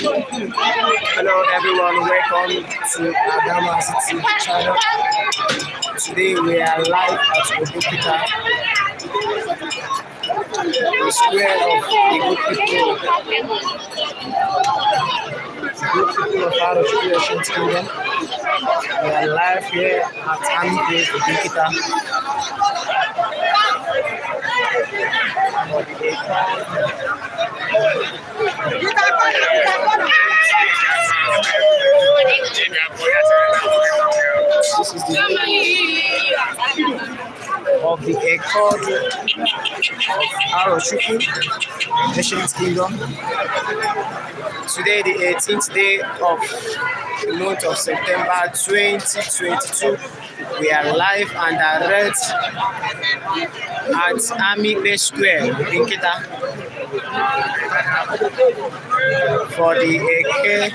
Hello everyone, welcome to Adamazi TV channel. Today we are live at Obinkita, the square of the good people of Arochukwu Kingdom. We are live here at Obinkita. This is the of the Eke Odu of Arochukwu Ancient Kingdom. Today, the 18th day of the month of September 2022, we are live and direct at Army Square, Obinkita, for the Eke.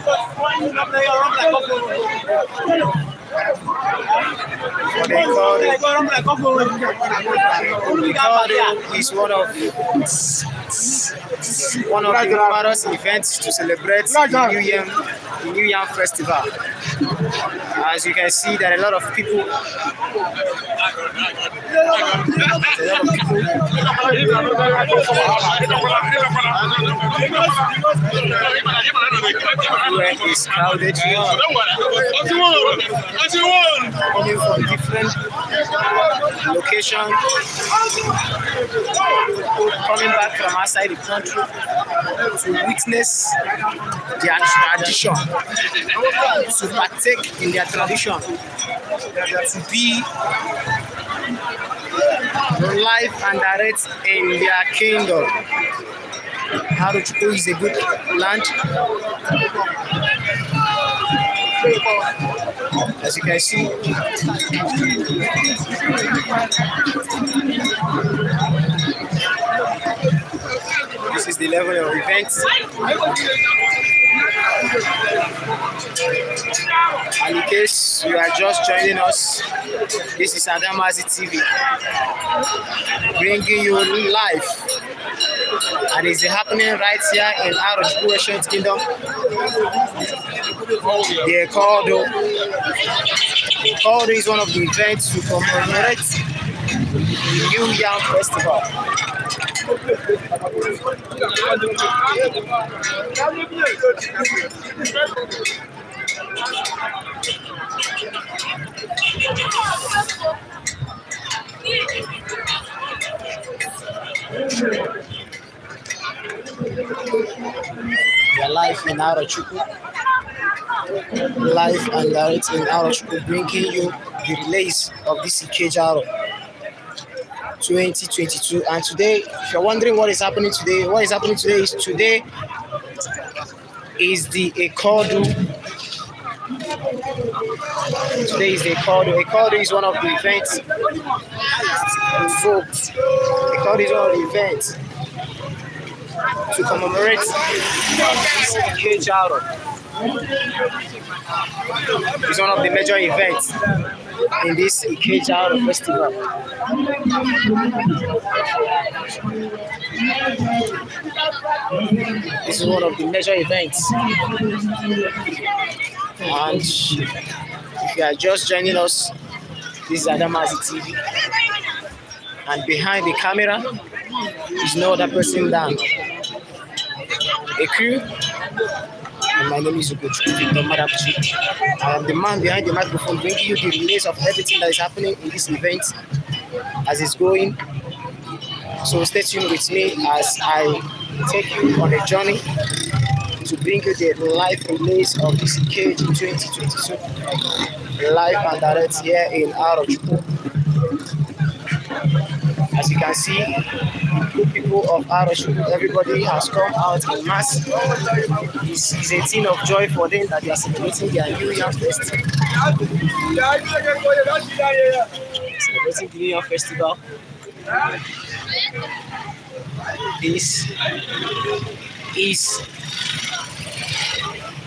Eke is one of the numerous events to celebrate the New Yam Festival. As you can see, there are a lot of people. Everywhere is crowded here. Coming from different locations, coming back from outside the country to witness their tradition, to partake in their tradition, to be live and direct in their kingdom. Arochukwu is a good land. As you can see, this is the level of events. And in case you are just joining us, this is Adamazi TV, bringing you live, and it's happening right here in Arochukwu Ancient Kingdom. The Eke Odu. The Eke Odu is one of the events to commemorate the New Yam Festival. We are live in Arochukwu, live and direct in Arochukwu, bringing you the release of this Ikeji Aro 2022. And today, if you're wondering what is happening today, today is the Eke Odu. Today is the Eke Odu. Eke Odu is one of the events invoked. Eke Odu is one of the events to commemorate this Ikeji Aro. It's one of the major events in this Ikeji Aro festival. This is one of the major events. And if you are just joining us, this is Adamazi TV. And behind the camera is no other person than a crew. And my name is Arochukwu. I am the man behind the microphone, bringing you the release of everything that is happening in this event as it's going. So stay tuned with me as I take you on a journey to bring you the live release of this Ikeji 2022, live and direct here in Arochukwu. As you can see, good people of Arochukwu, everybody has come out in mass. It's a thing of joy for them that they are celebrating their New Year festival. Celebrating the New Year festival. This is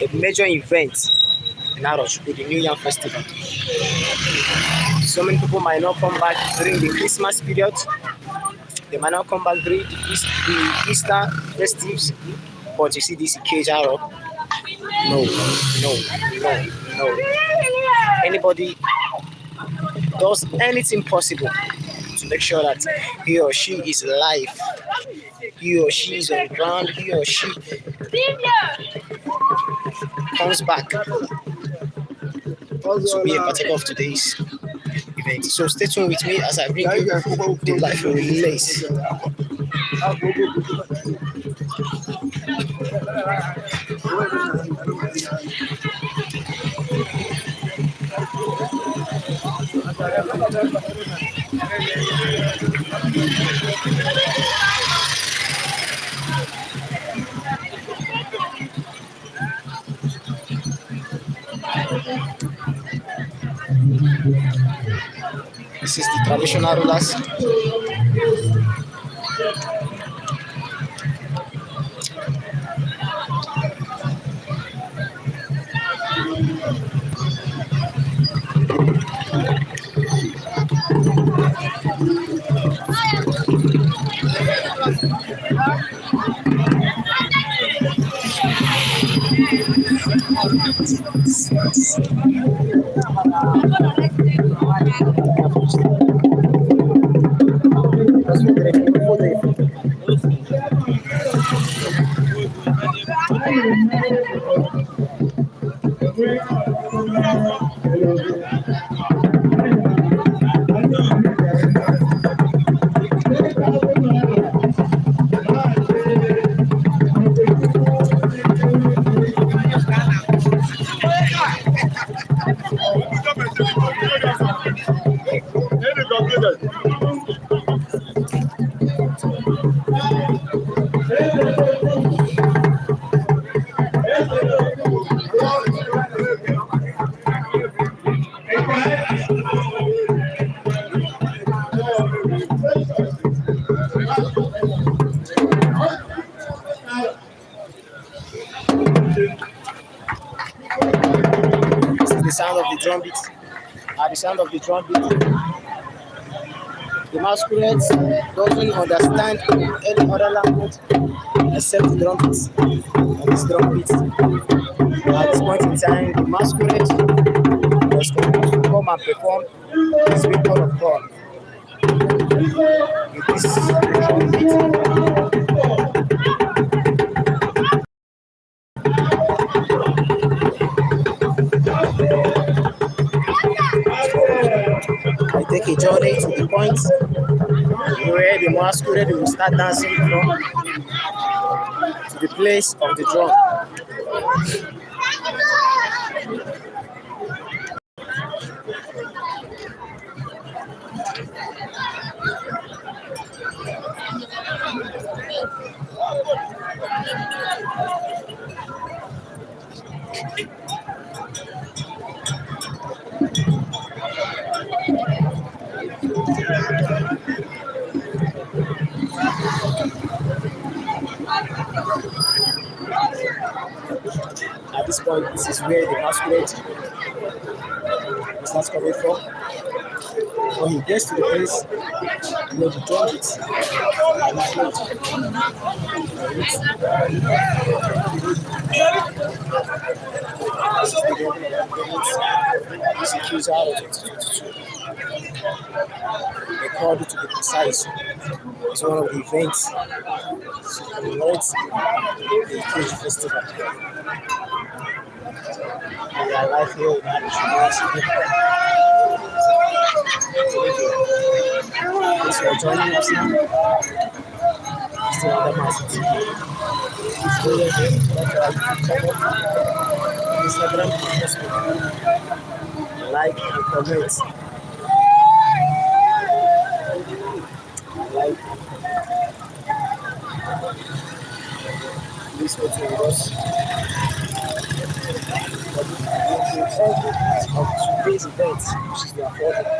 a major event in Arochukwu, the New Year festival. So many people might not come back during the Christmas period. They might not come back during the Easter festives. But you see this Ikeji Aro No, no, no, no. Anybody does anything possible to make sure that he or she is alive, he or she is on ground, he or she comes back to be a partaker of today's event. So stay tuned with me as I bring you the life relays. This is the traditional rulers. This is the sound of the drum beat. At the sound of the drum beat, the masquerades doesn't understand any other language except the drum beats. And this drum beat, at this point in time, the masquerade was supposed to come and perform this record of God. With this drum beat. I take a journey to the point where the masquerade will start dancing from to the place of the drum. At this point, this is where the masquerade starts coming from. When he gets to the place, where the drum beats and the float. This is the beginning of the event. This is Ikeji Aro 2022. They called it to be precise. It's one of the events to commemorate the Ikeji festival. We are live here in Arochukwu. Thanks for joining us now. Still Adamazi. Please go ahead and like our YouTube channel, Instagram, and Facebook. Like and comment. Like, please watch with us. Of today's event, which is the affordable.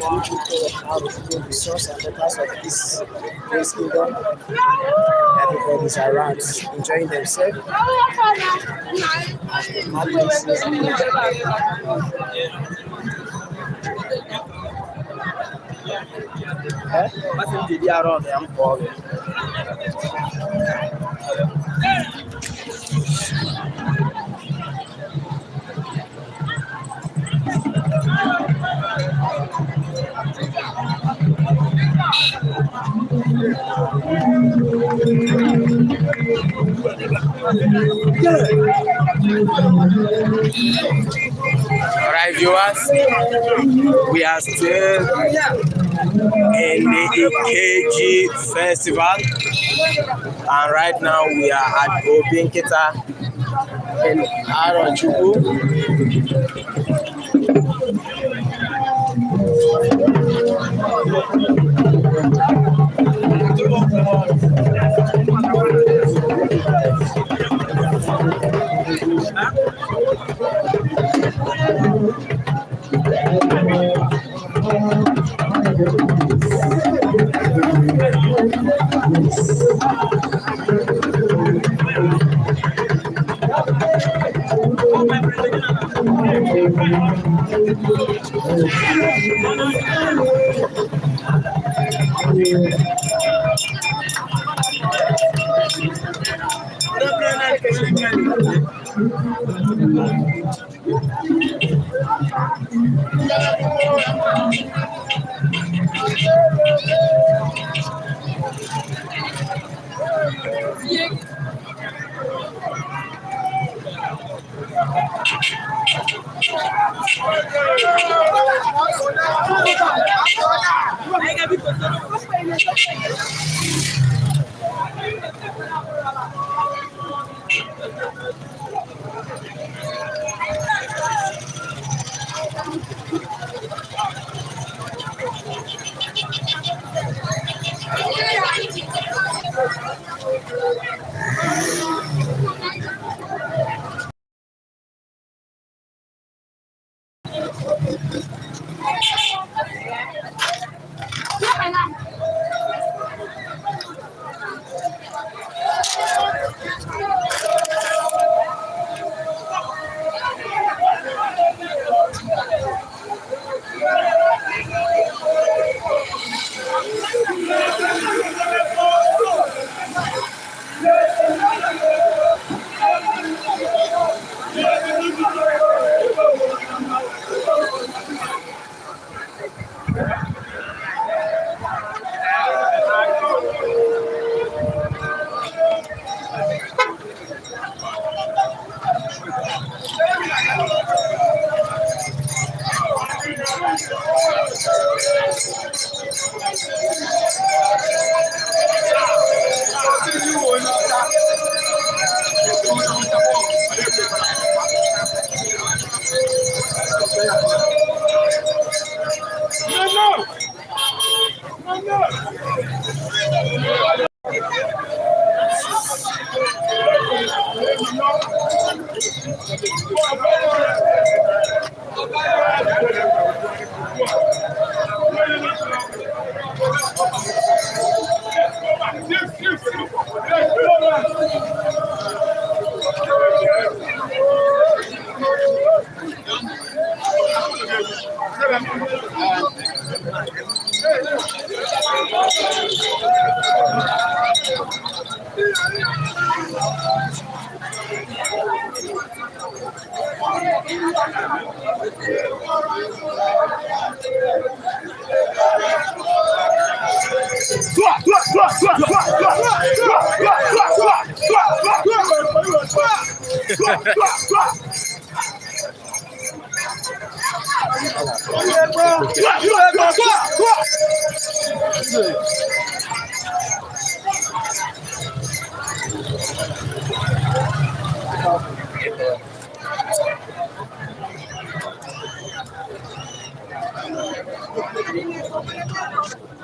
Arochukwu, the sons and daughters of this praise kingdom. Everybody's around enjoying themselves. Ikeji Aro I'm calling. Alright, viewers, we are still in the Ikeji festival, and right now we are at Obinkita in Arochukwu.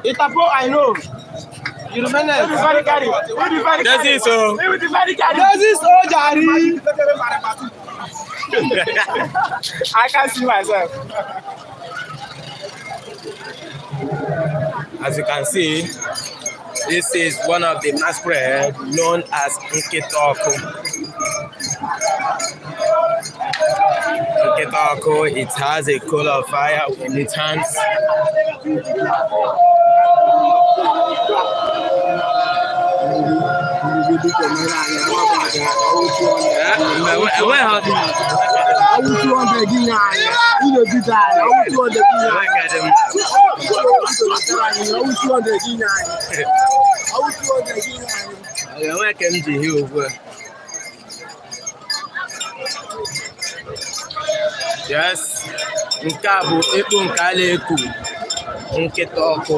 Itapo, I know. You remember? Everybody carry. That's it, so. Everybody carry. That's it, so Jari. I can't see myself. As you can see, this is one of the masquerade known as Nketoko. Nketoko, it has a coal of fire in its hands. Yes, nke a bụ ekpo nke a na-eku nkịta ọkụ.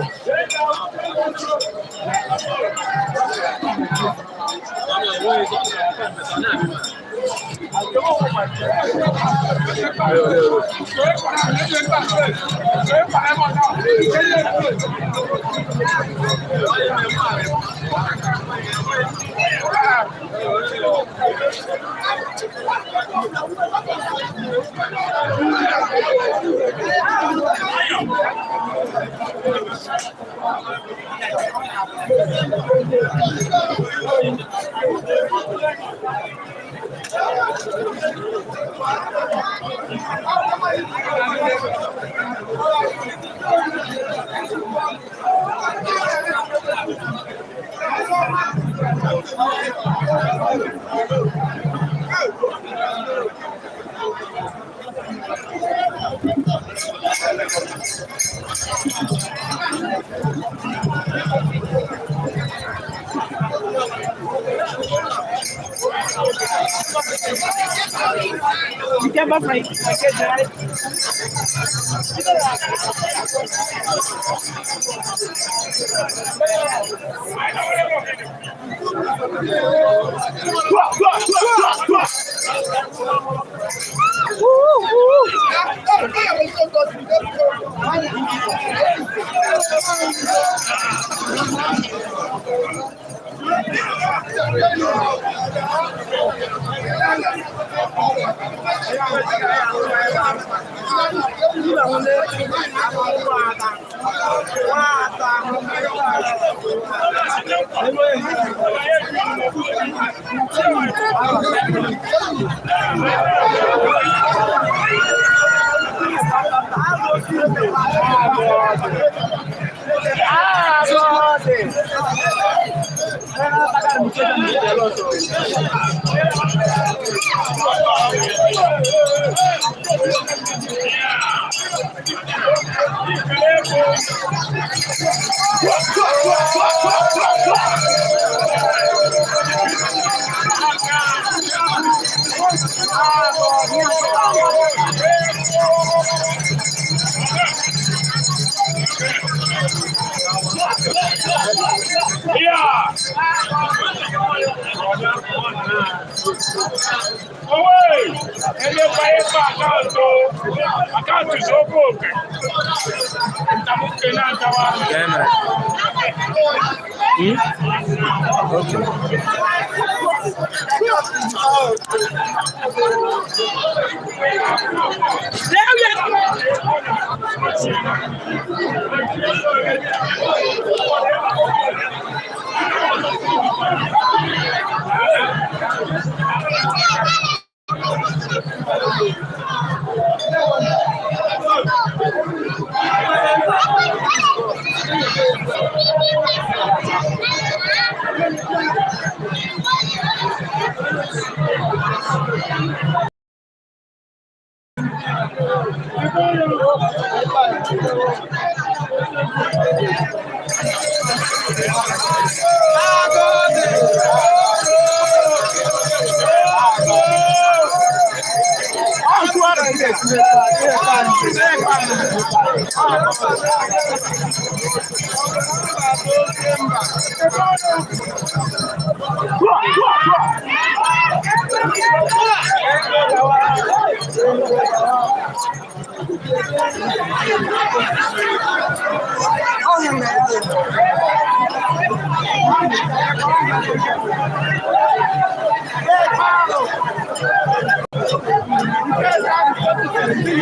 You can buy my package, right?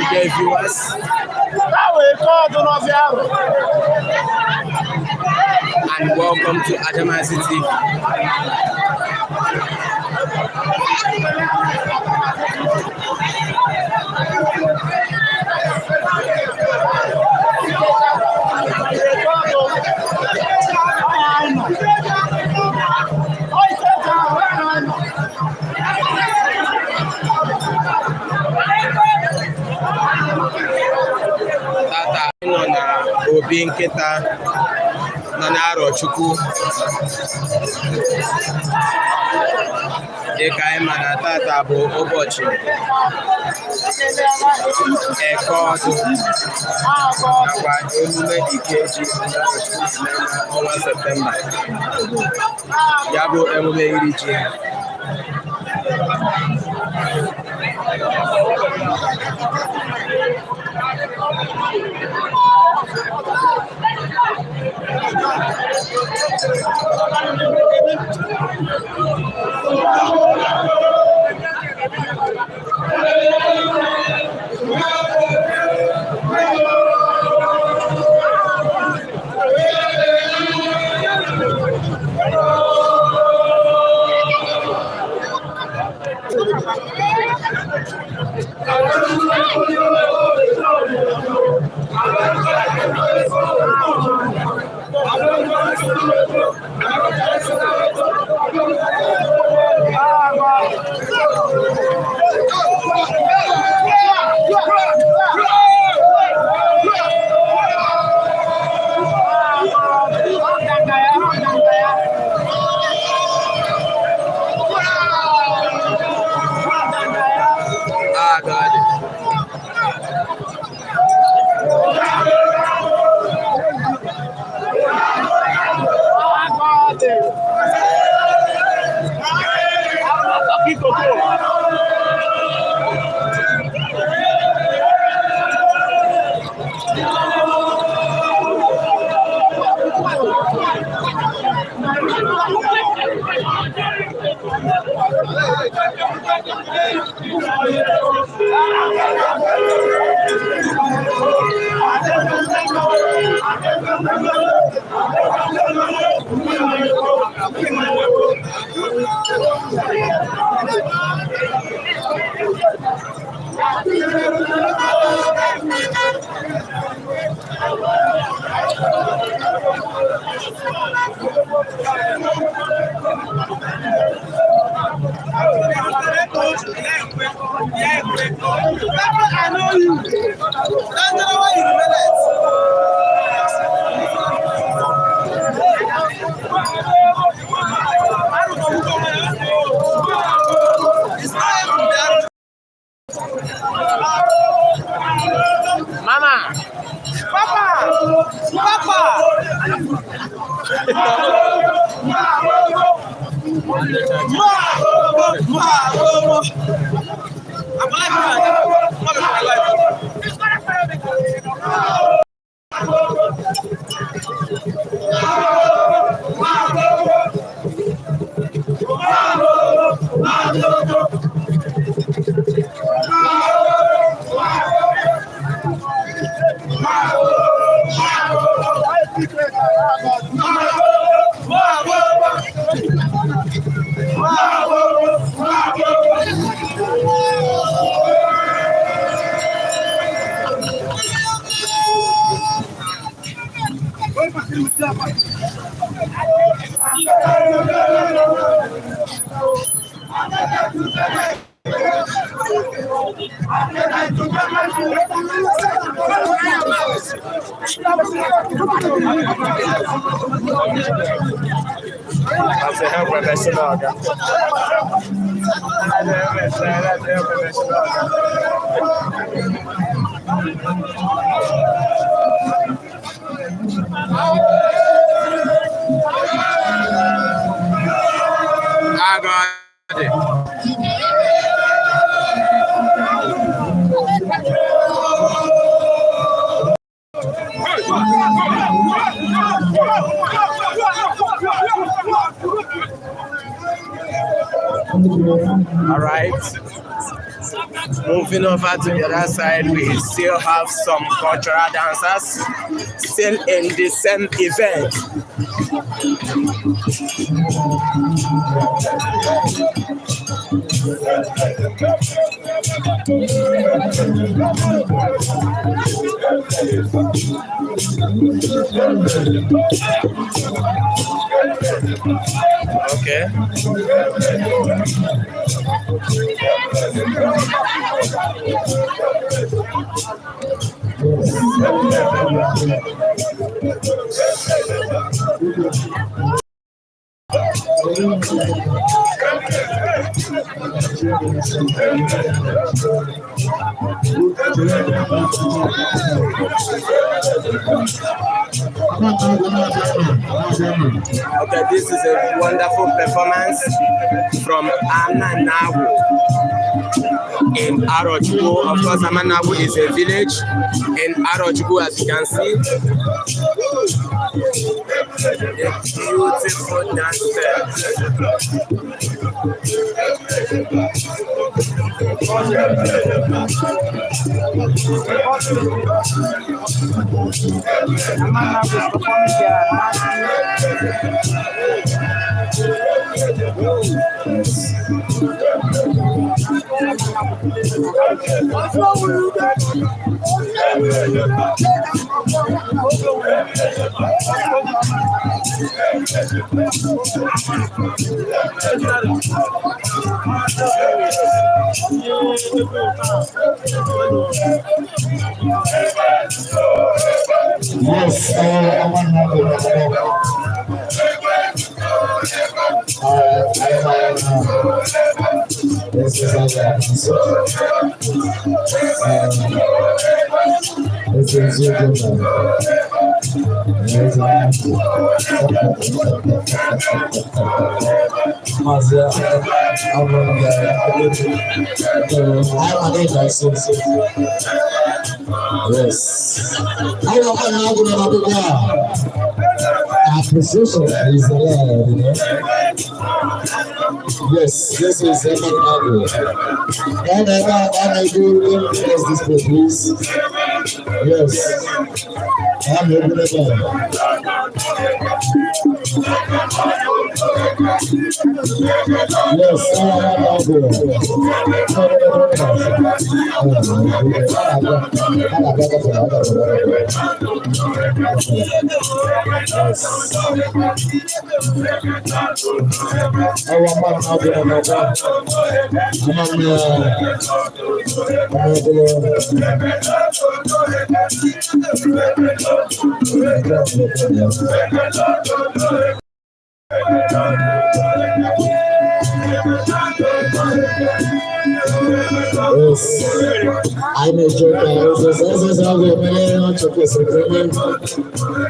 Okay, viewers, and welcome to Adamazi TV. Tata nọ na Obinkita nọ na Arochukwu. Dịka anyị ma na tata bụ ụbọchị Eke Odu nakwa emume Ikeji n'ọnwa Septemba. Ya bụ emume iri ji. I know you. That's not why you remember it. Mama! Papa! Papa! I'm That's a help professional. I got it. All right. Moving over to the other side, we still have some cultural dancers still in the same event. Okay. Okay, this is a wonderful performance from Amanabu in Arochukwu. Of course, Amanabu is a village in Arochukwu, as you can see. A beautiful dance Yes, this is this appreciation is there, you know. Yes, this is Emmanuel. And I do this please. Yes. I'm able to go. Yes, I may joke this is how we manage to kiss agreement.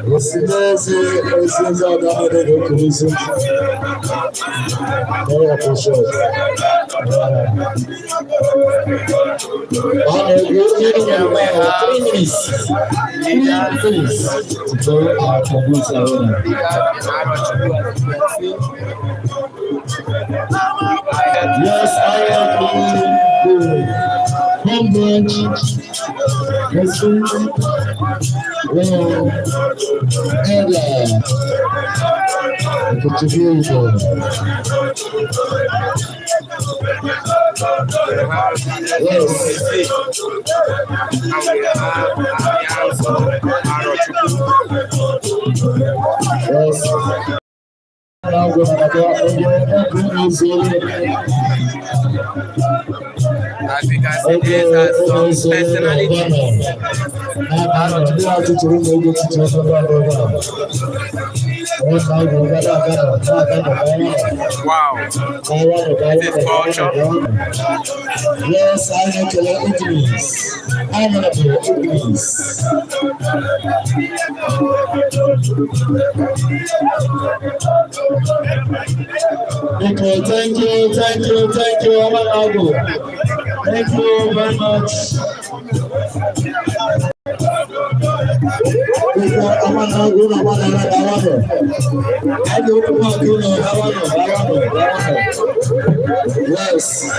This is how the commission. Very appreciate. To join our community. Yes, I am Cambridge, As we can see, these are some personalities. Wow. This is culture. Yes, I know to let it is. I'm gonna be English. Okay, thank you, Amanago. Thank you very much. Yes.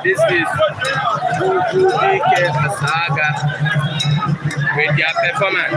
This is Eke Asaga with their performance.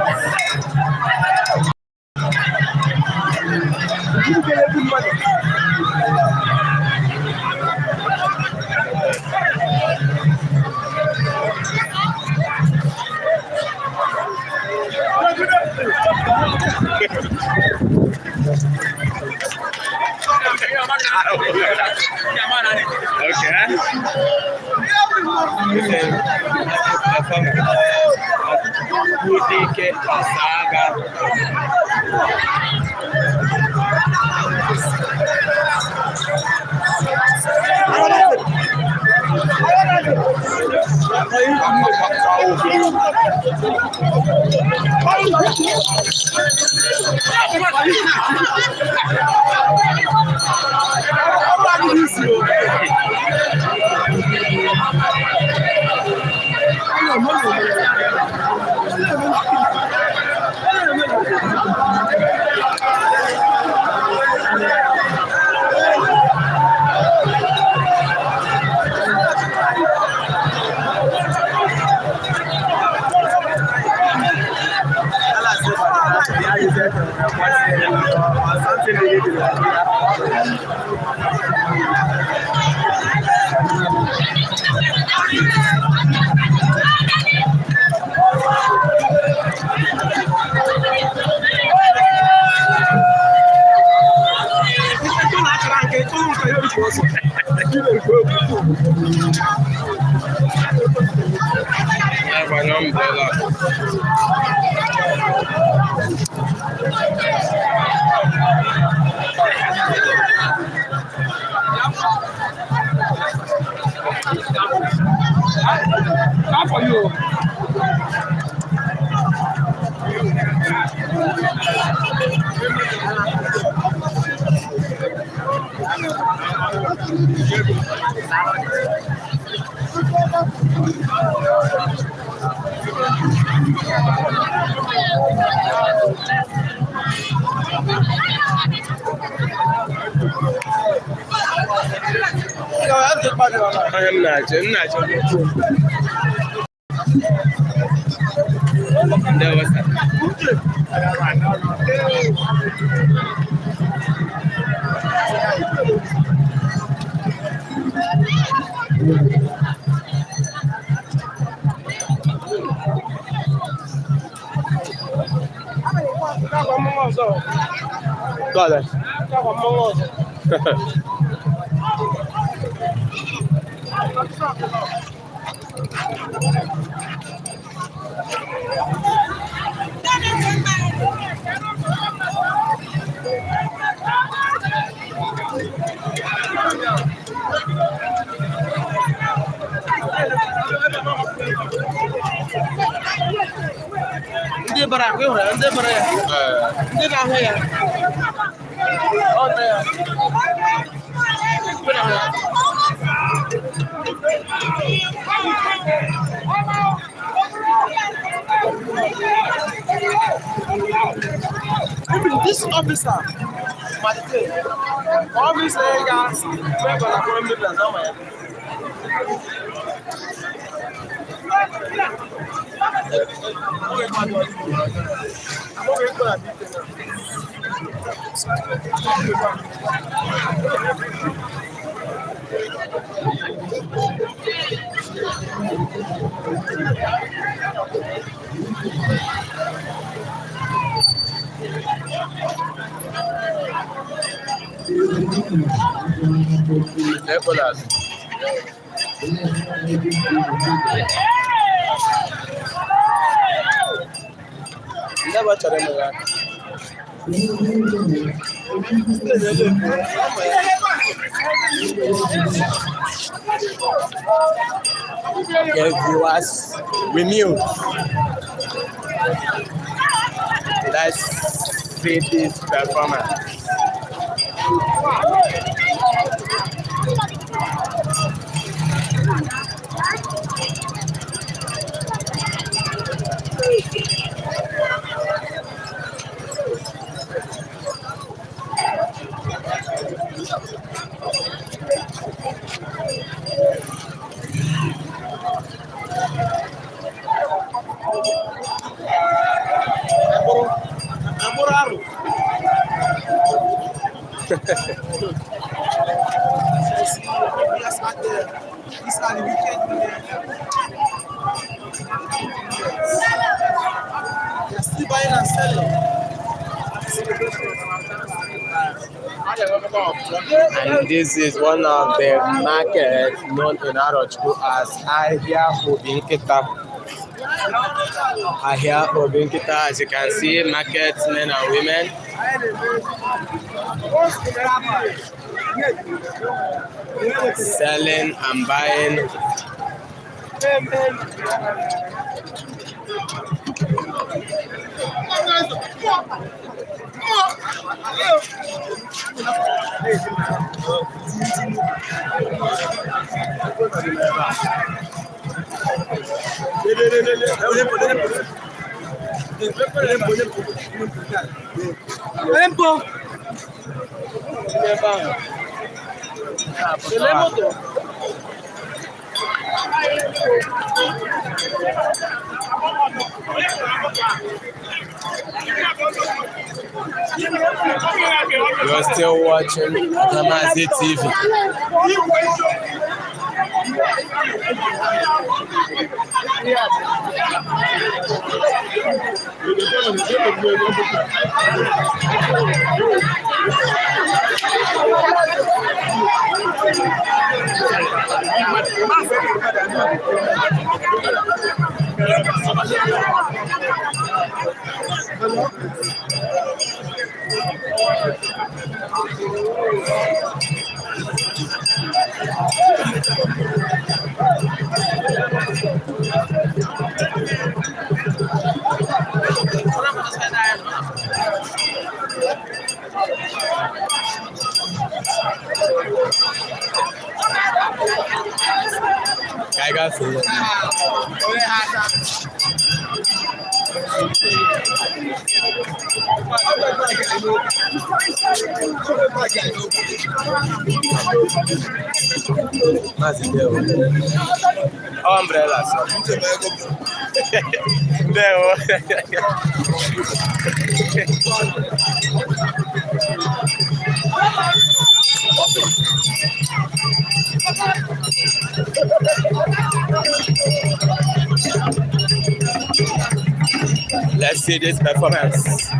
Eke Asaga. I have an umbrella. Not for you. I'm not. There was Ndị bara akwa ịhụrụ ya, ndị bara ya, ndị na-ahụ ya. Ọ nọ ya. This officer, officer, guys, member of the government. Never tell them that. Okay, viewers, renewed. Let's see this performance. And this is one of the markets known in Arochukwu as Obinkita. Obinkita, as you can see, markets, men and women. Selling and buying. You're still watching Adamazi TV. Umbrellas. Let's see this performance.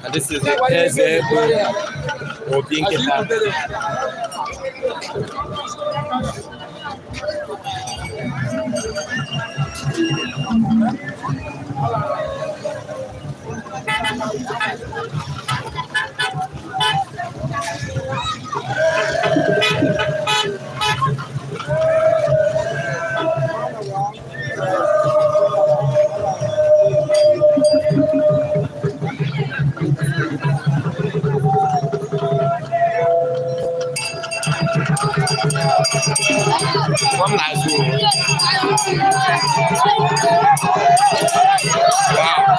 And this is Eke Obinkita. From Nigeria. Wow.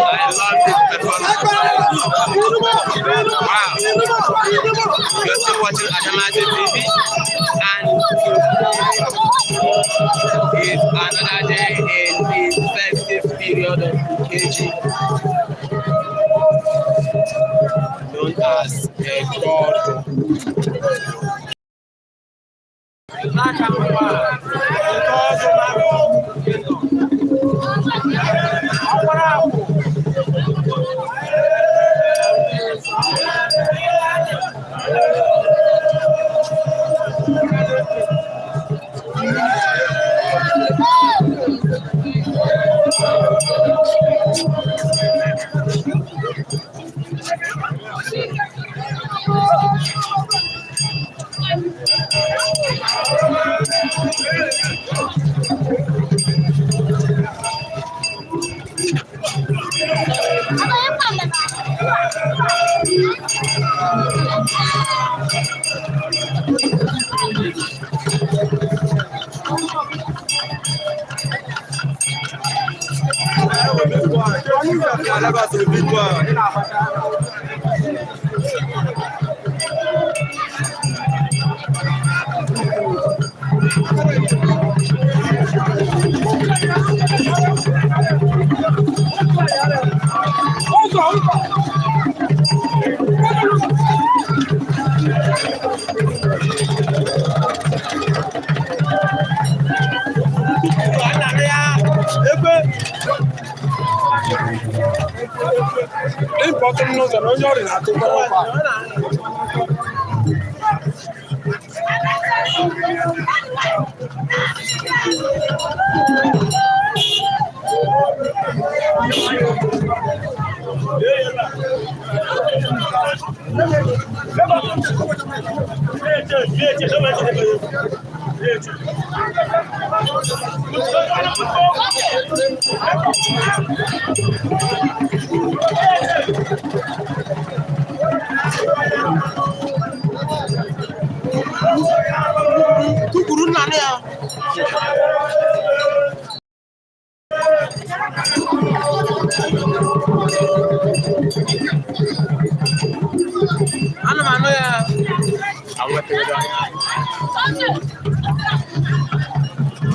I love this performance. Wow. You're still watching Adamazi TV, and it's another day in the festive period of Ikeji, known as Eke Odu.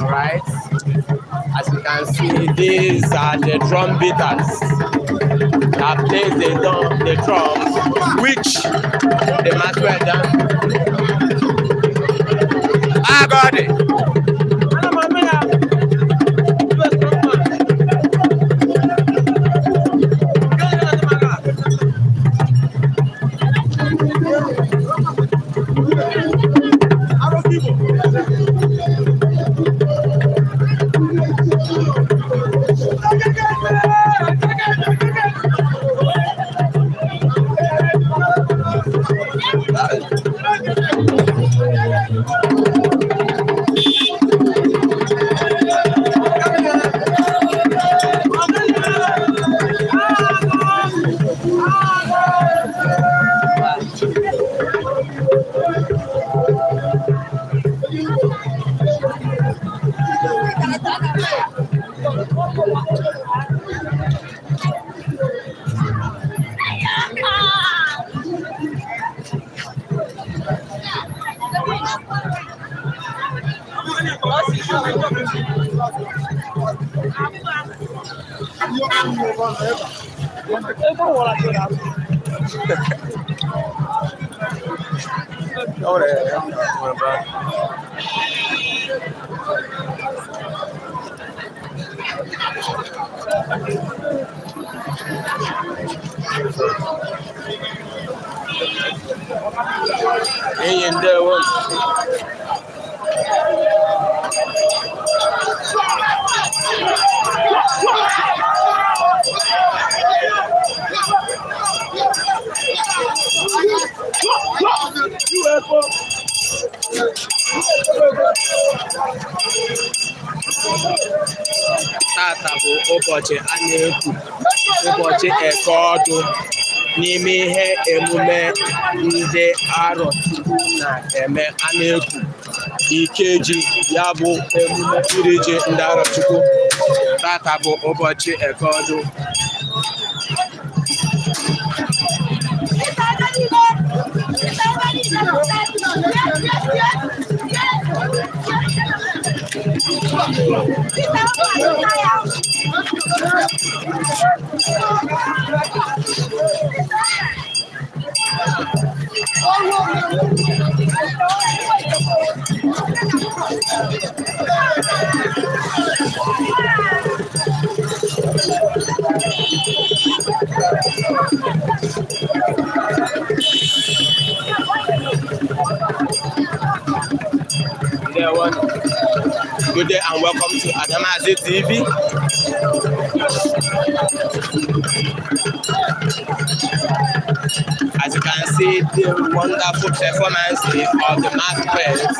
Alright, as you can see, these are the drum beaters that plays the drums, which the master done. I got it. Tata bụ ụbọchị a na-ekwu ụbọchị Eke Odu n'ime ihe emume ndị Arochukwu na-eme a na-ekwu Ikeji ya bụ emume iri ji ndị Arochukwu. Tata bụ ụbọchị Eke Odu. Good day and welcome to Adamazi TV. As you can see, the wonderful performances of the masquerades.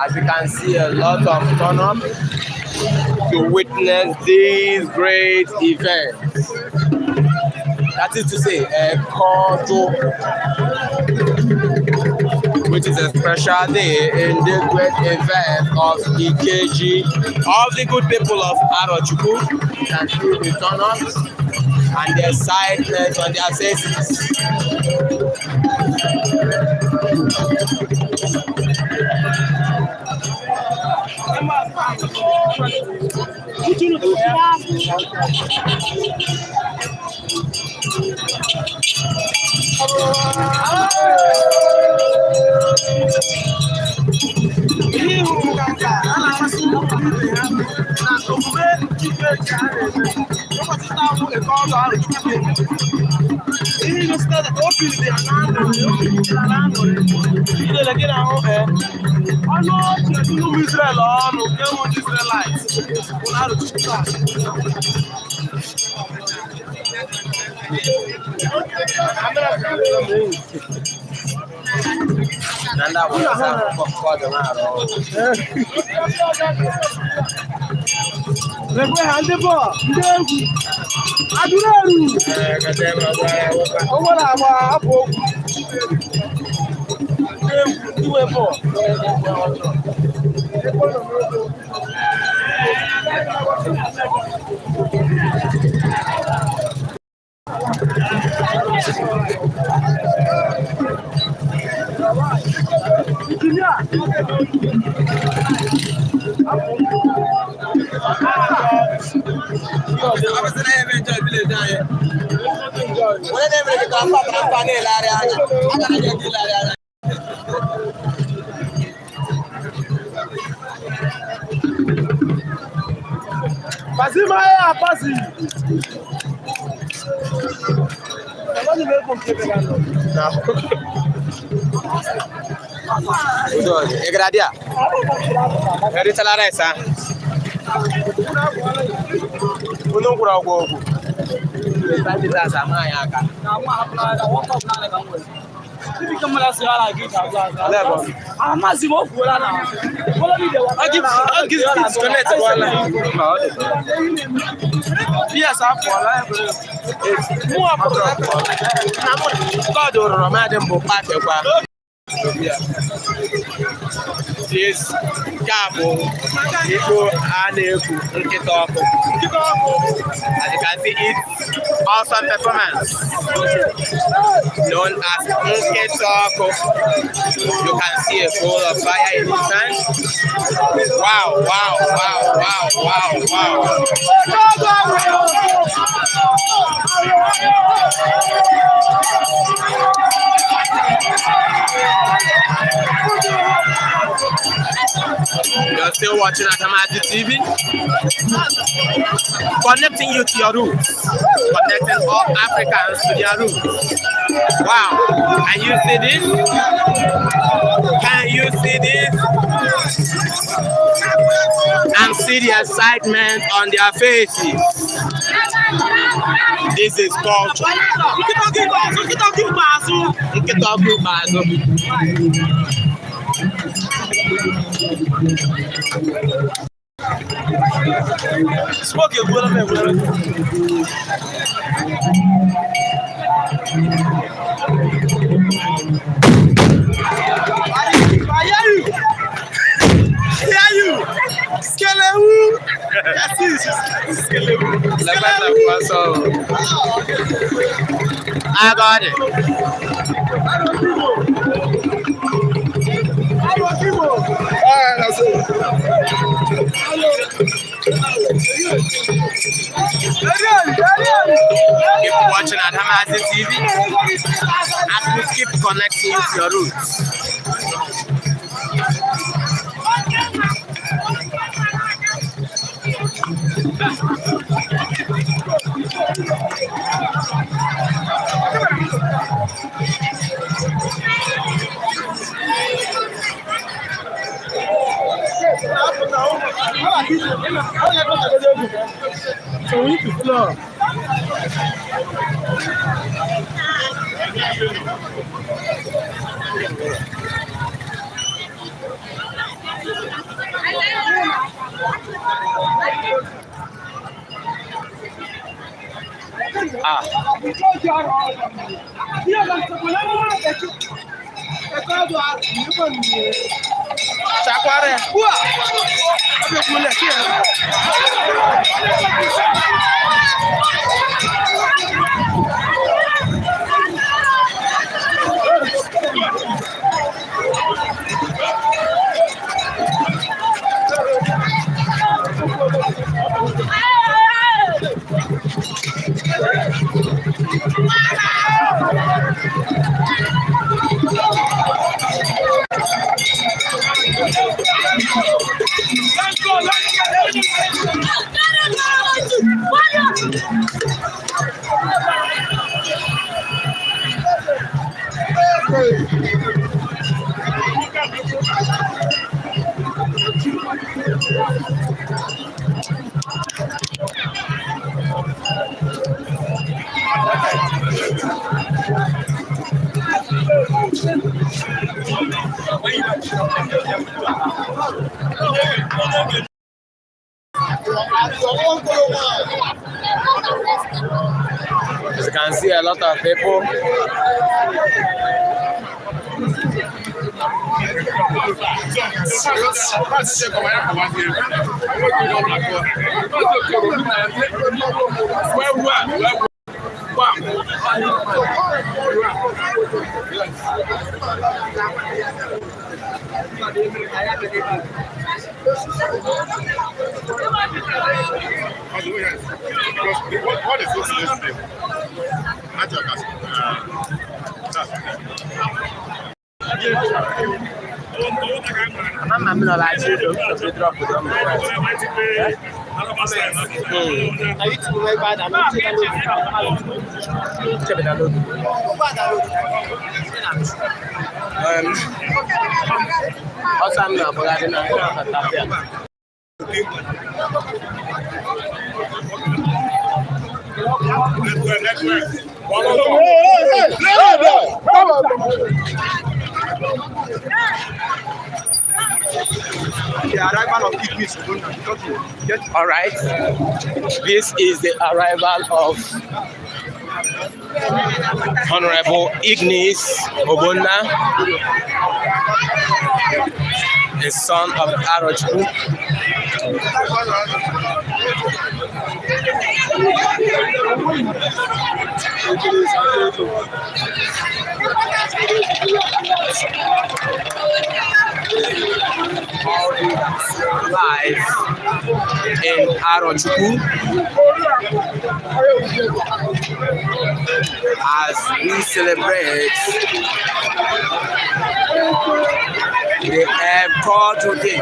As you can see, a lot of turn up to witness these great events. That is to say, Eke Odu, which is a special day in this great event of Ikeji, of the good people of Arochukwu. You can see the turn ups and their sadness on their faces. Ihe Nanda was called the Egradia. Very talaresa. Uno kura go. Tadi dah sama ya kan. Yes, Cabo, Iko Aneku, Nkita Oku. As you can see, it's awesome performance known as Nkita Oku. You can see a bowl of fire in his hand. Wow, wow, wow, wow, wow, wow. You're still watching Adamazi TV, connecting you to your roots, connecting all Africans to their roots. Wow, can you see this? Can you see this? And see the excitement on their faces. This is culture. Smoke your good I got it. Keep watching Adamazi TV as we keep connecting with your roots. Chakware. Let's go. As you can see, a lot of people. What is this name? All right, this is the arrival of Honorable Ignis Obonna, the son of Arochukwu. Live in Arochukwu as we celebrate the airport today.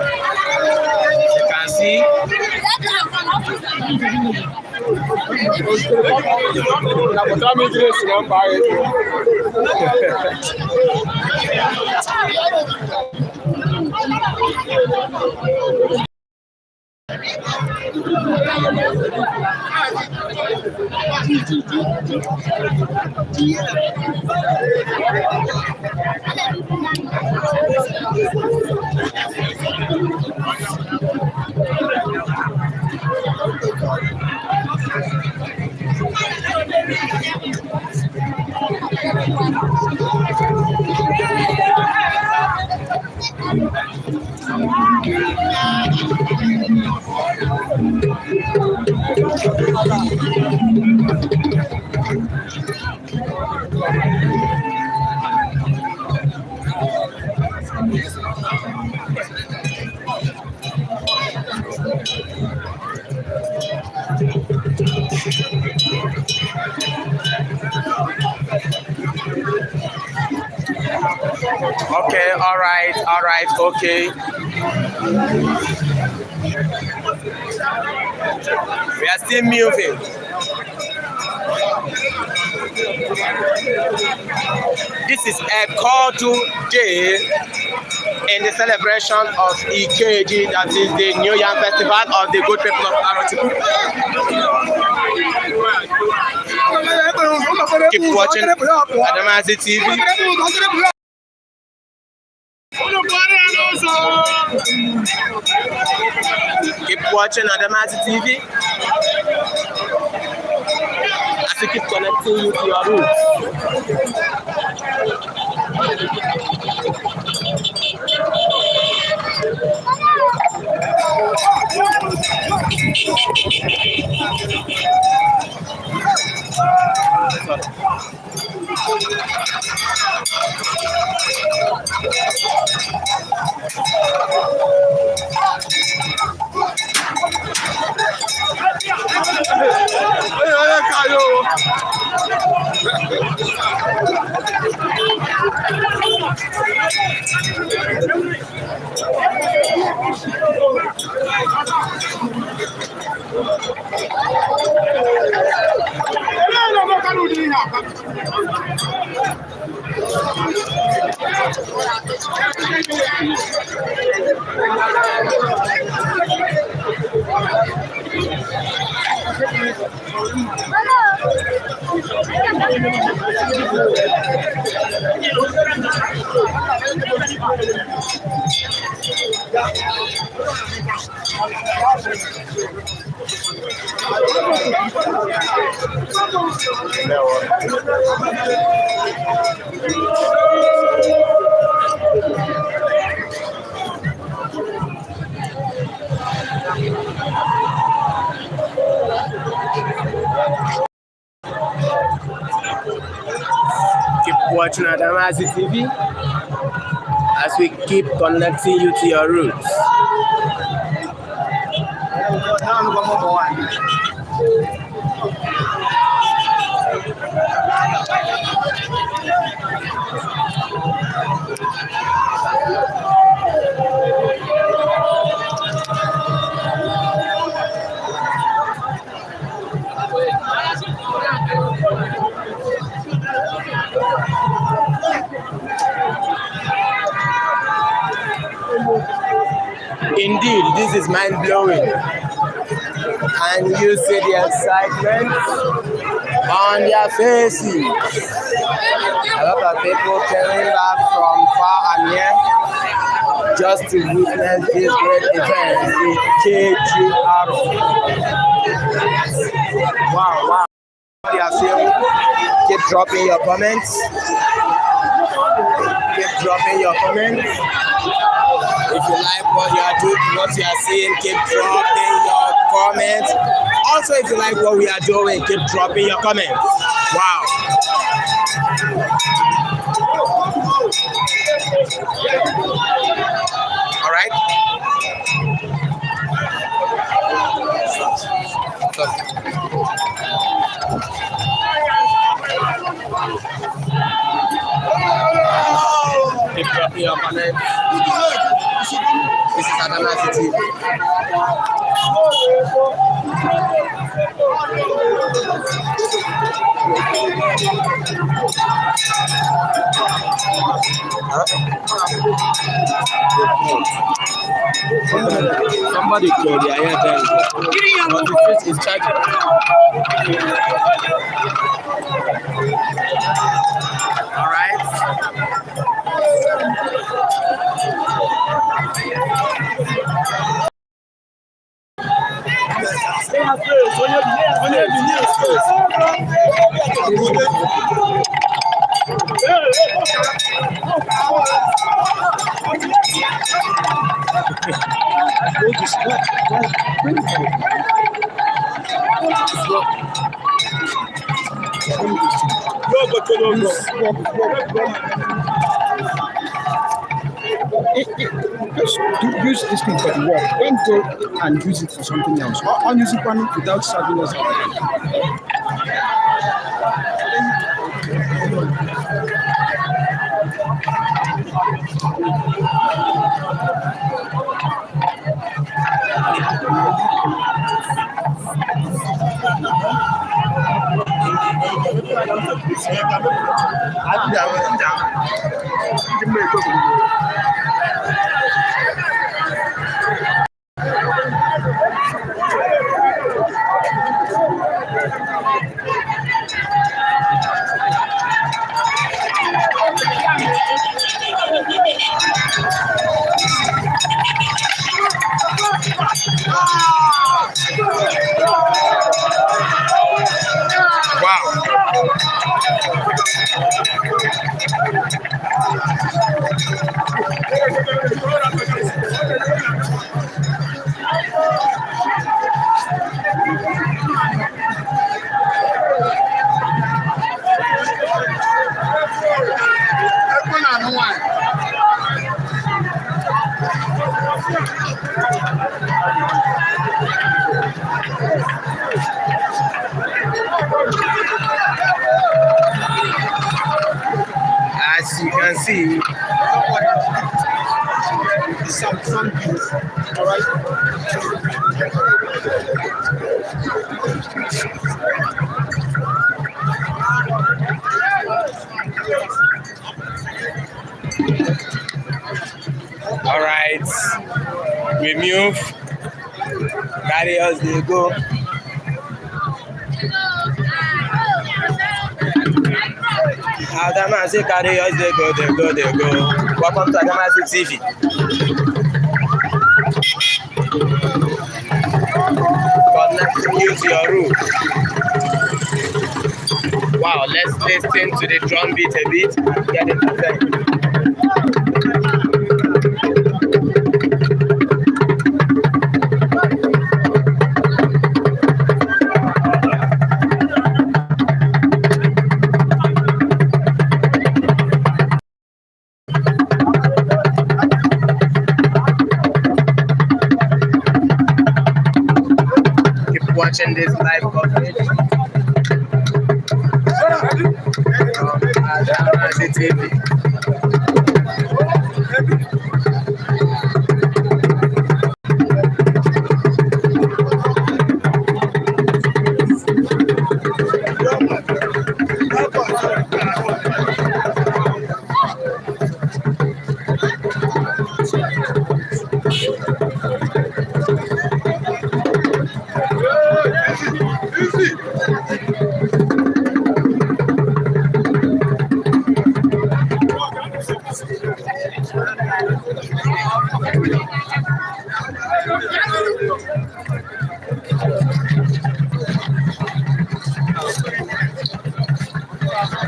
You can see okay, all right, okay. We are still moving. This is Eke Odu Day in the celebration of Ikeji, that is the New Yam Festival of the good people of Arochukwu. Keep watching Adamazi TV. Keep watching Adamazi TV as you keep connecting you to your roots. Keep watching Adamazi TV as we keep connecting you to your roots. Indeed, this is mind-blowing. And you see the excitement on their faces. A lot of people coming back from far and near just to witness this great event in Ikeji Aro. Wow. You are feeling? Keep dropping your comments. If you like what you are doing, what you are seeing, keep dropping your comments. Also, if you like what we are doing, keep dropping your comments. Wow. All right. Keep dropping your comments. This is Adamazi TV. Somebody called the air there. But the face is charging. All right. Use this thing for the work. Don't go and use it for something else. Or use it without serving us. As you can see, Some views. All right. all right, we move. Carry us, they go. Adamazi carry us, they go, they go, they go. Welcome to Adamazi TV. Connect you to your room. Wow, let's listen to the drum beat a bit and get entertained. Watching this live coverage from Adamazi TV.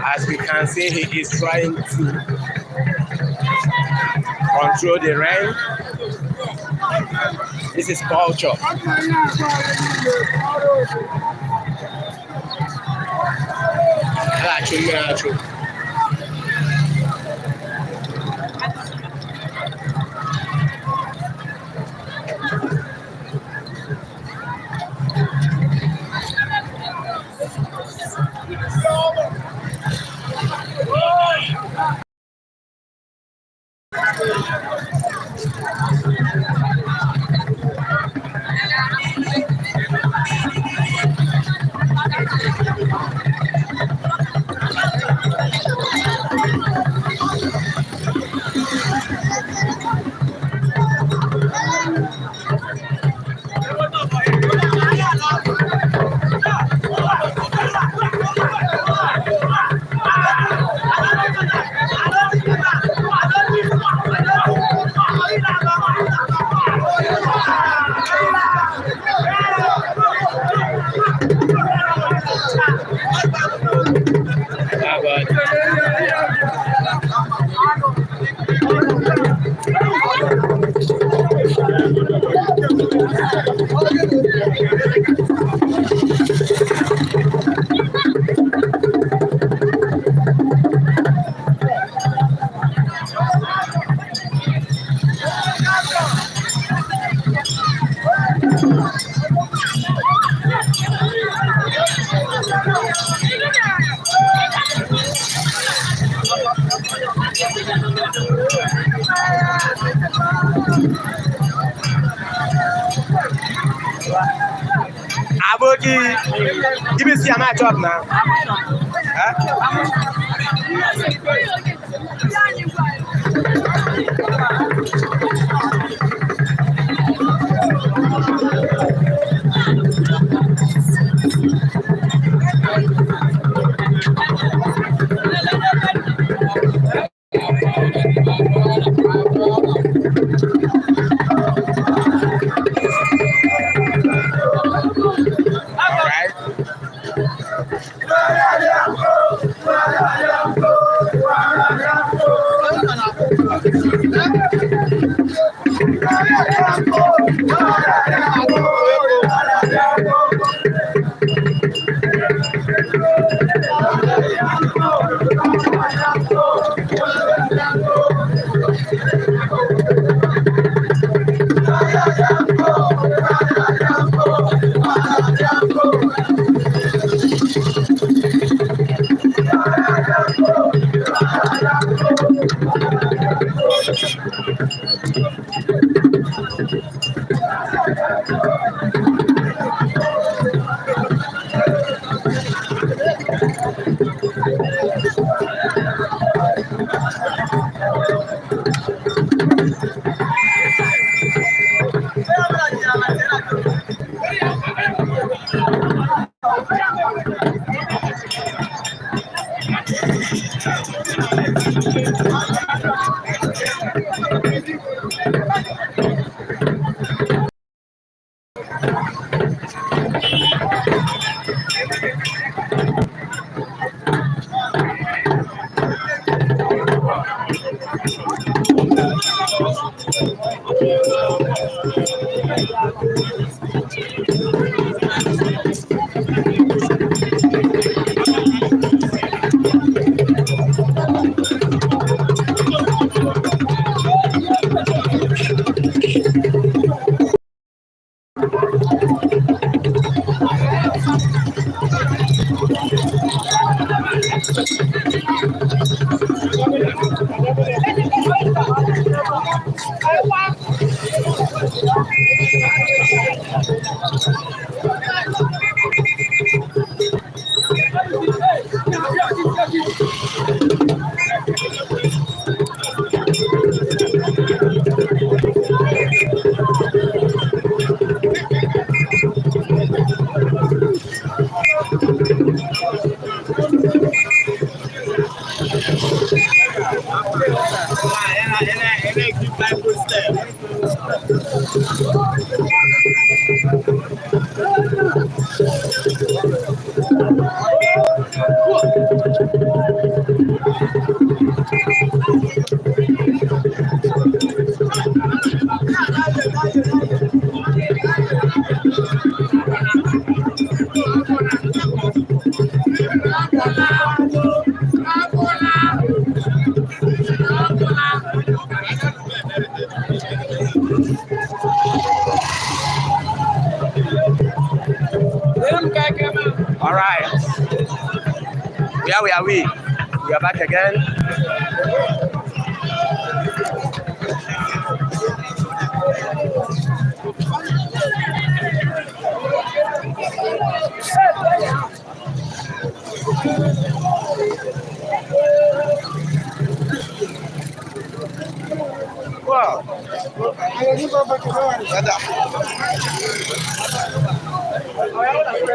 As we can see, he is trying to control the rain. This is culture. Aboki, give me see my job now. All right. Where are we? We are back again. Wow.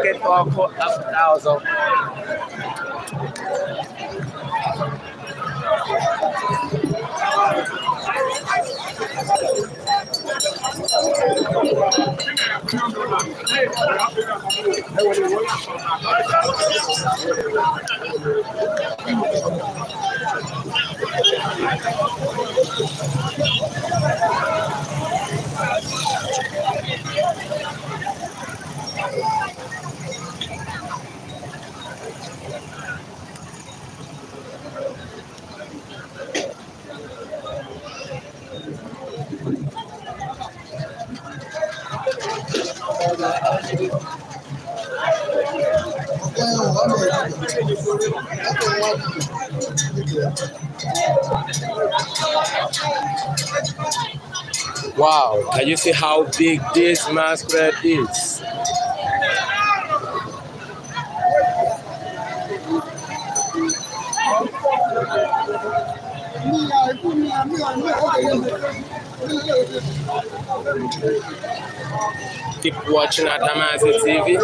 Get all caught up thousand. Wow, can you see how big this masquerade is? Keep watching Adamazi TV.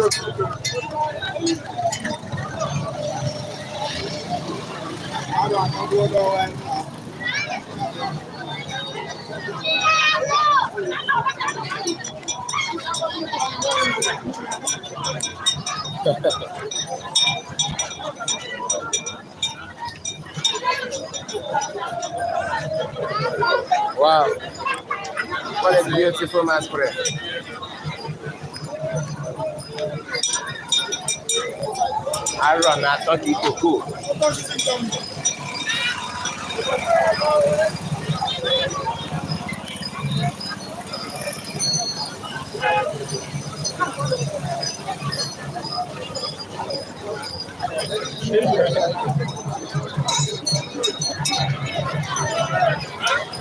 Wow, what a beautiful masquerade. Aro na Ike Odu.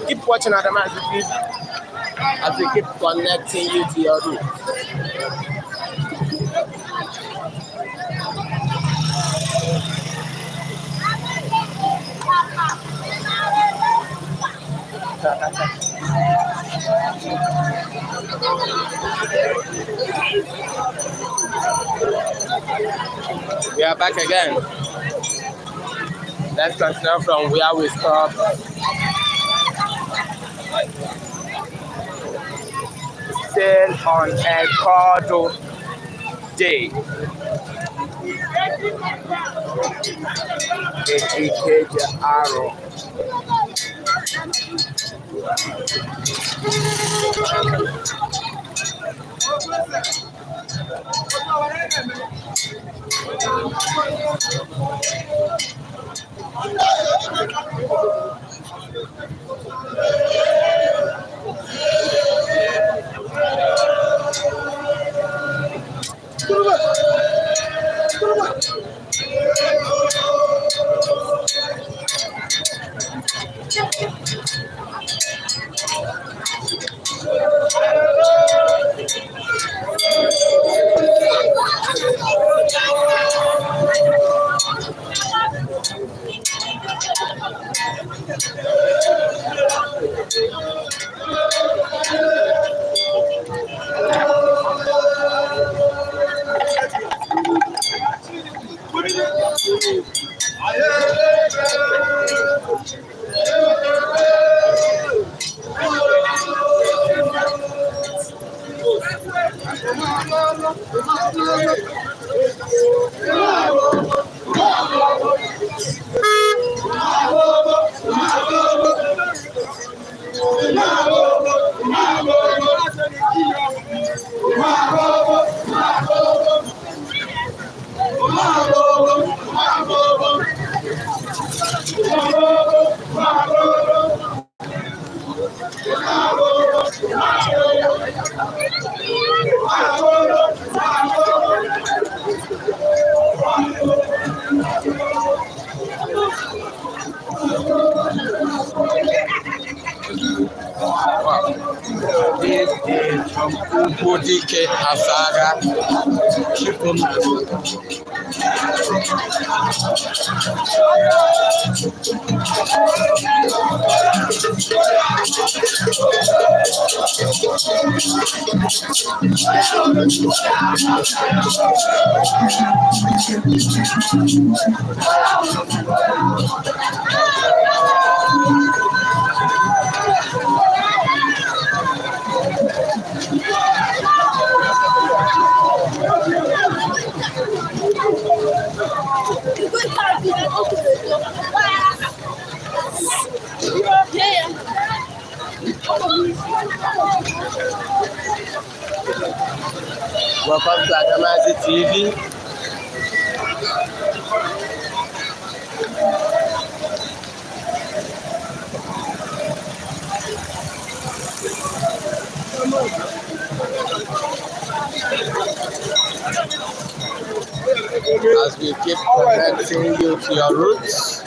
Keep watching Adamazi TV as we keep connecting you to your roots. We are back again. Let's continue from where we stopped. sail on Eke Odu Day. Ikeji Aro. This is from Eke Asaga. Welcome to Adamazi TV. As we keep connecting you to your roots.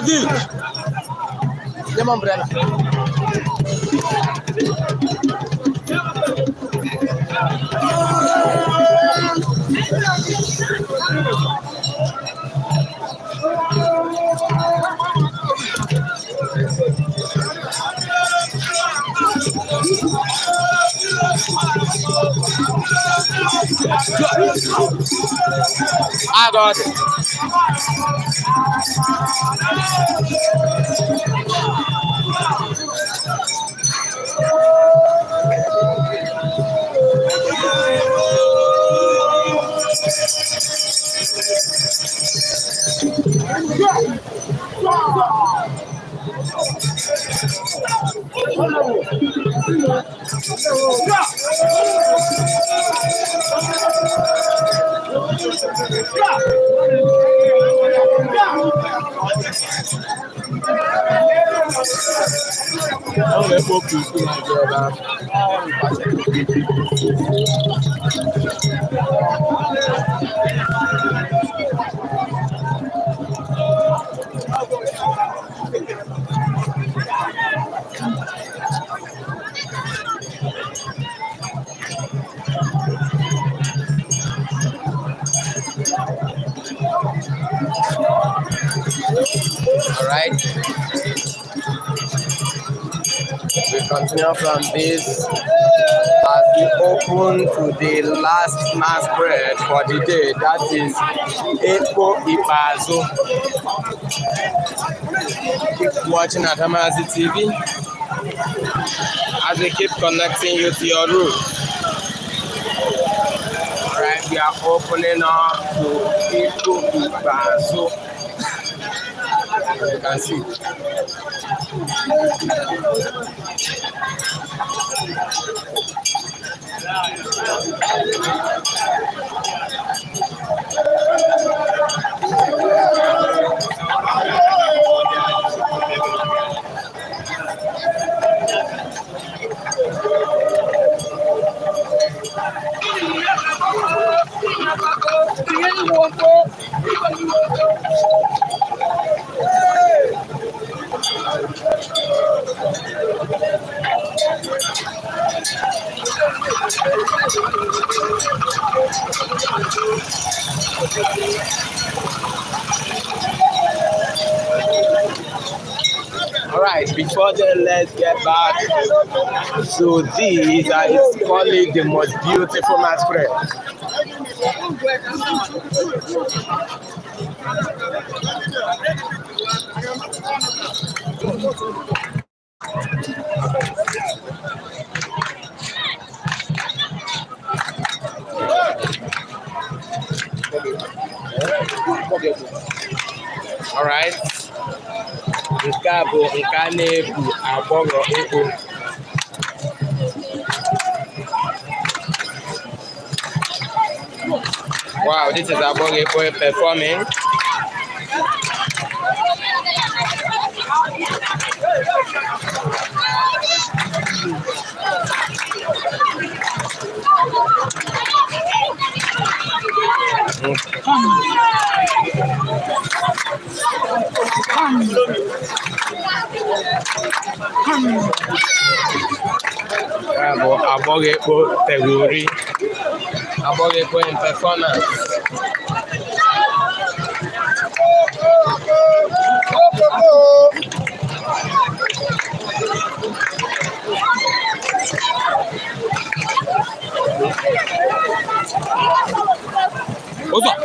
David. Get my umbrella. I got it. All right. We continue from this as we open to the last masquerade for the day. That is Eke Odu. Keep watching Adamazi TV as we keep connecting you to your roots. All right, we are opening up to Eke Odu. You can see. All right, before then, let's get back to these. I call it the most beautiful masquerade. All right. Nke a bụ nke a na-ebu agbọghọ ekpo. Wow, this is agbọghọ ekpo performing. Agbọghọ ekpo tegori. Agbọghọ ekpo in performance. What's up?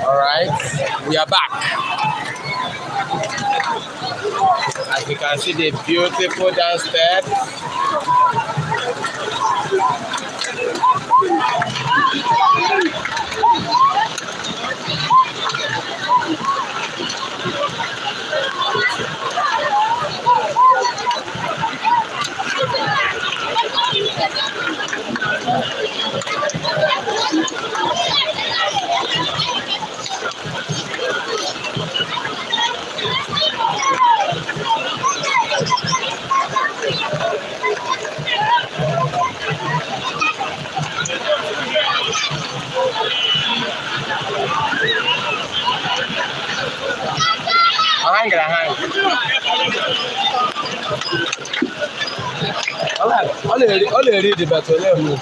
All right, we are back. As you can see, the beautiful dance steps. lè rí ìdìbò tó lè mú.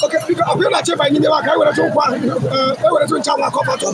Okay, because I'm not sure if I need to work. I would have told one. I would have told Chawa Copper to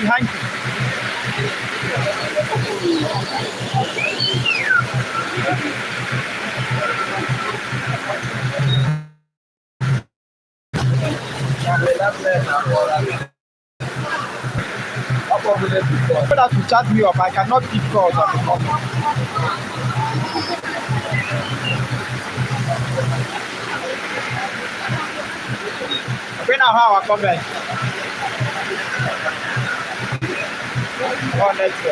hanky. That to chat me up, I cannot pick calls at the moment. Okay, now how I come back? Oh, let's go.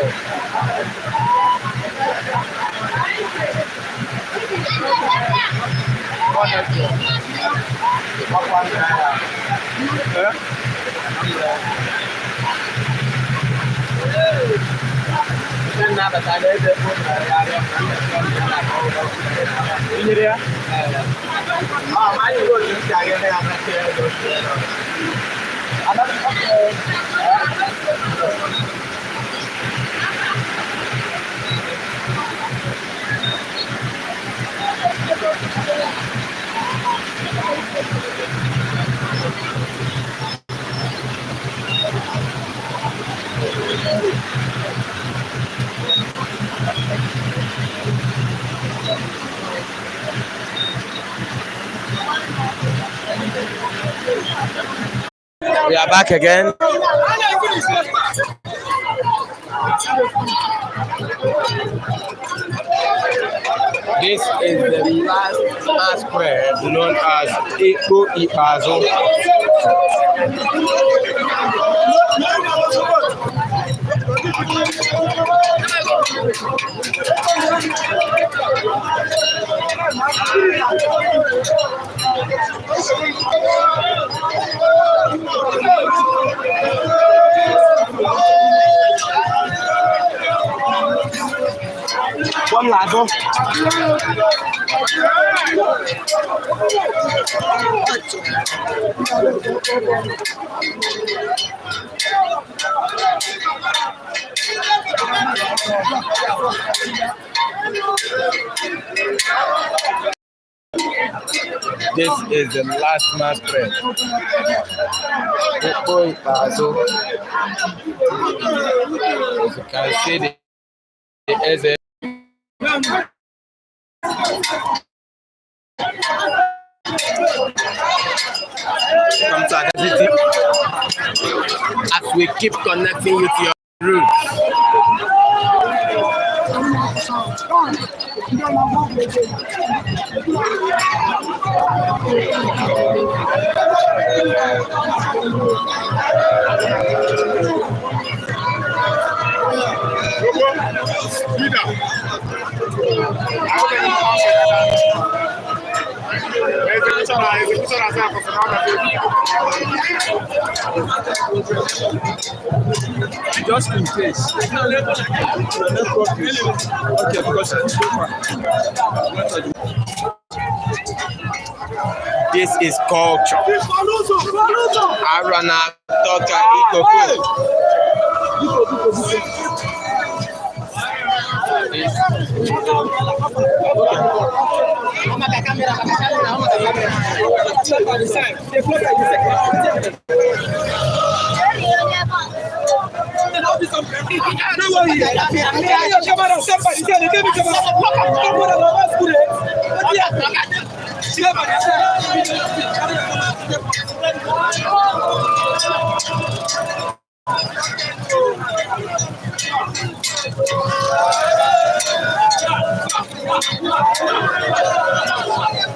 We are back again. This is the last masquerade known as Eke Odu. This is the last masquerade. As you can see, the essence. Come to Adamazi as we keep connecting you to your roots. Just in case. Okay, because This is culture. Arana Toka Ikoku.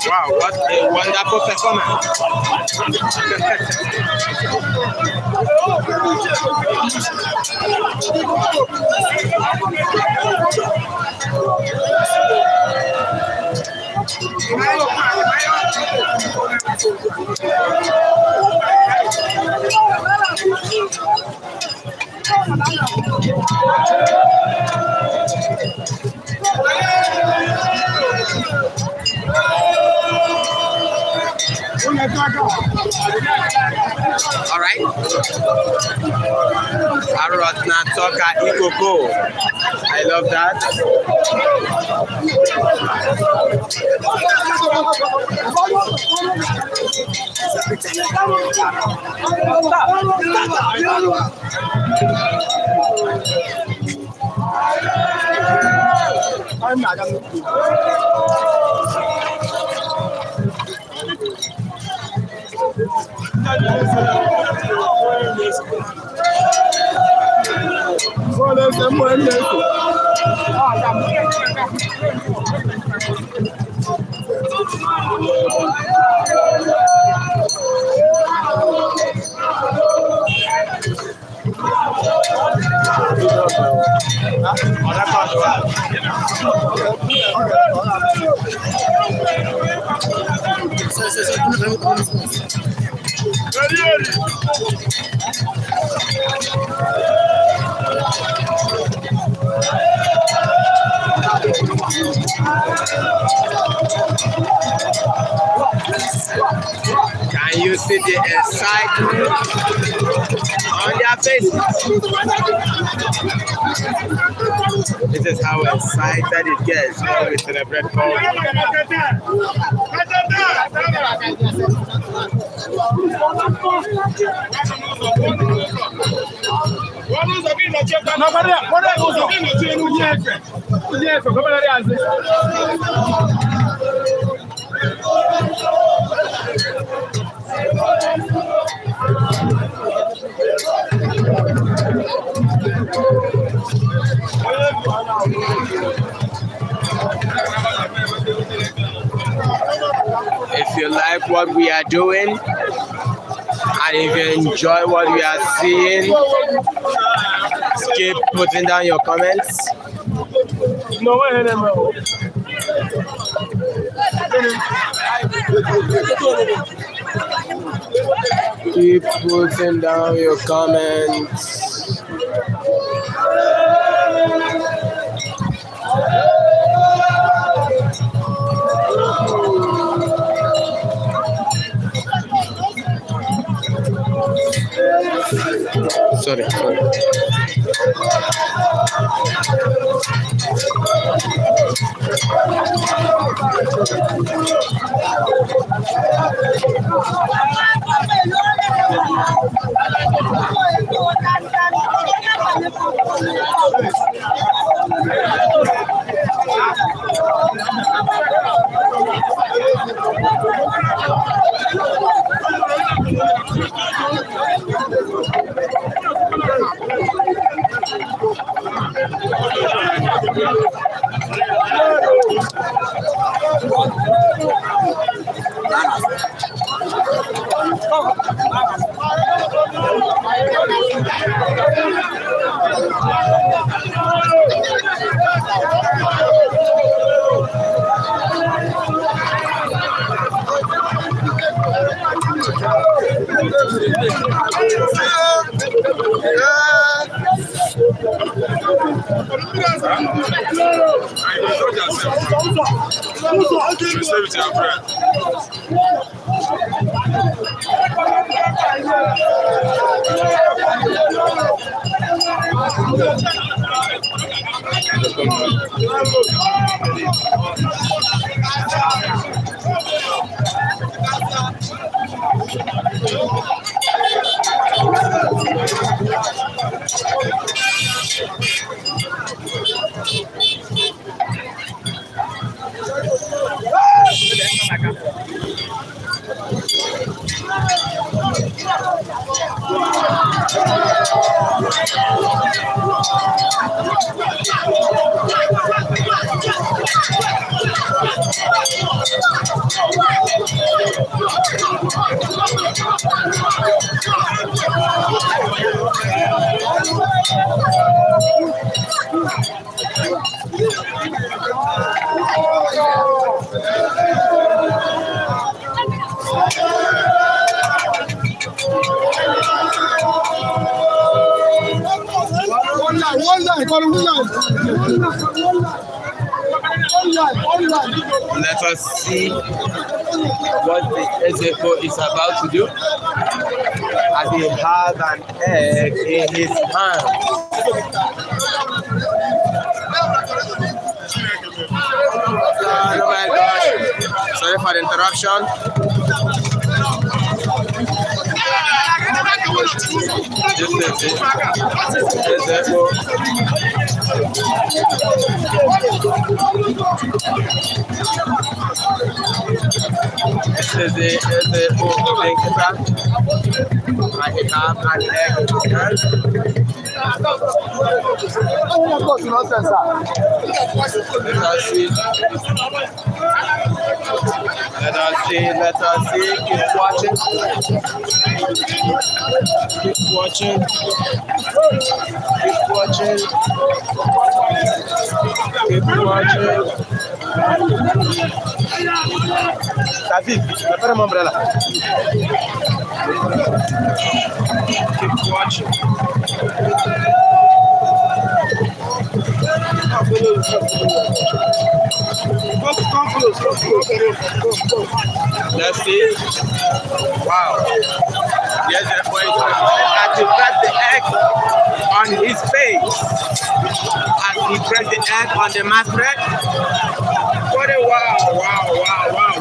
Wow, what a wonderful performance. All right. Arotna Toka Ikoko. I love that. Can you see the excitement on their faces? This is how excited it gets when we celebrate culture. If you like what we are doing and if you enjoy what we are seeing, keep putting down your comments. Keep putting down your comments. Sorry. Let us see what the Ezeko is about to do as he has an egg in his hand. Oh my gosh. Sorry for the interruption. This is it. Ezeko. This is the Obinkita. I have an egg in his hand. Let us see. Keep watching. David, prepare my umbrella. Keep watching. Let's see. Wow. Yes, that boy is as he pressed the egg on his face. As he pressed the egg on the masthead. What a wow.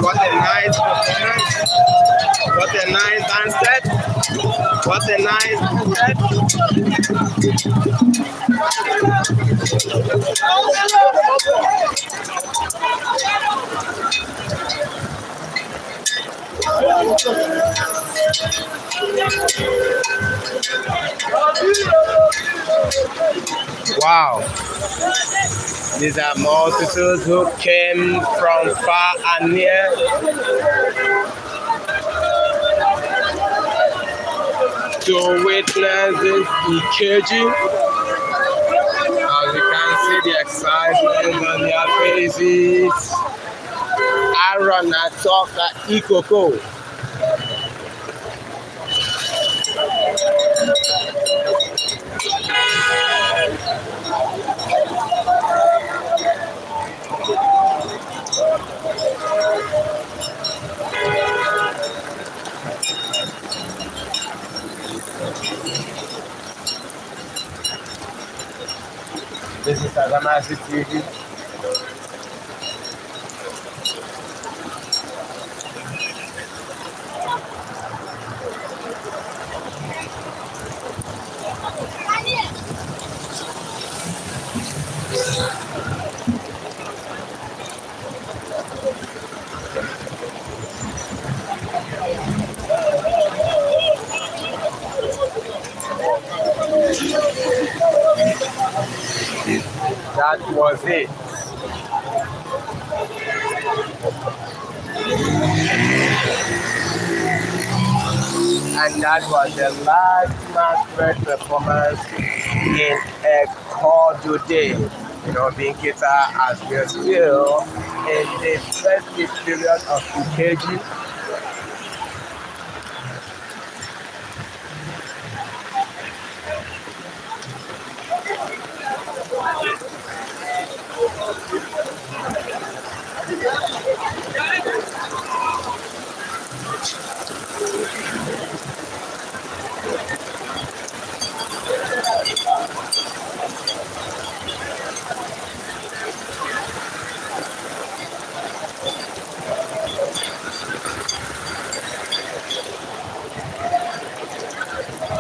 What a nice performance. What a nice sunset. What a nice sunset. Wow. These are multitudes who came from far and near to witness this Ikeji. As you can see the excitement on their faces. Aro na talka ikoko. Adamazi TV. That was it. And that was the last masquerade performance in Eke Odu Day. You know, Obinkita, as we're still in the festive period of Ikeji.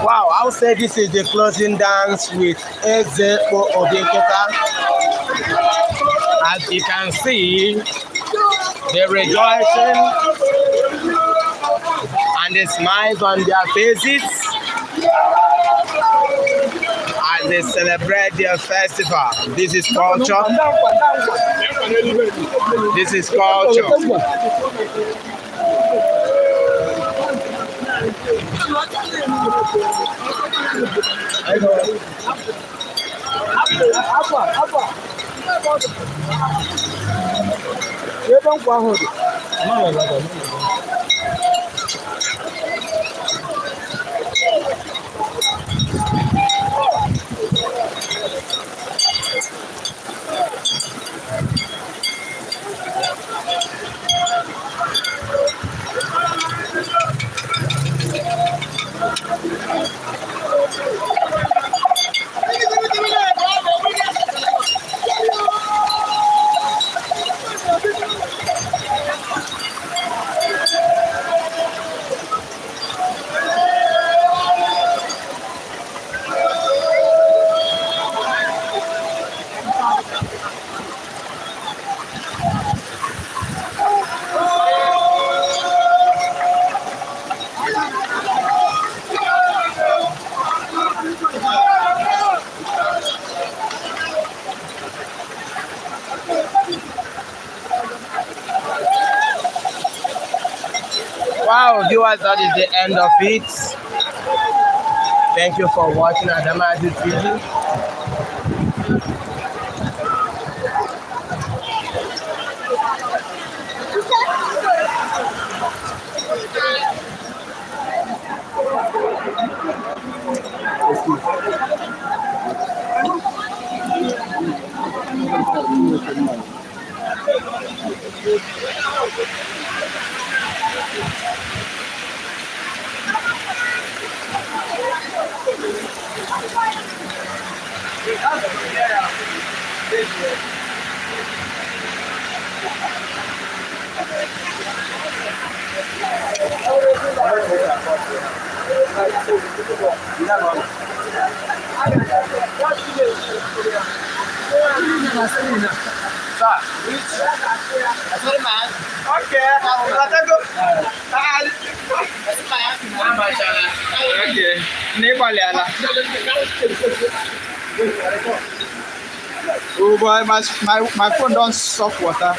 Wow, I'll say this is the closing dance with Eke Obinkita. As you can see, the rejoicing and the smiles on their faces as they celebrate their festival. This is culture. This is culture. Wow, viewers, that is the end of it. Thank you for watching Adamazi TV. Oh boy, my phone don't suck water.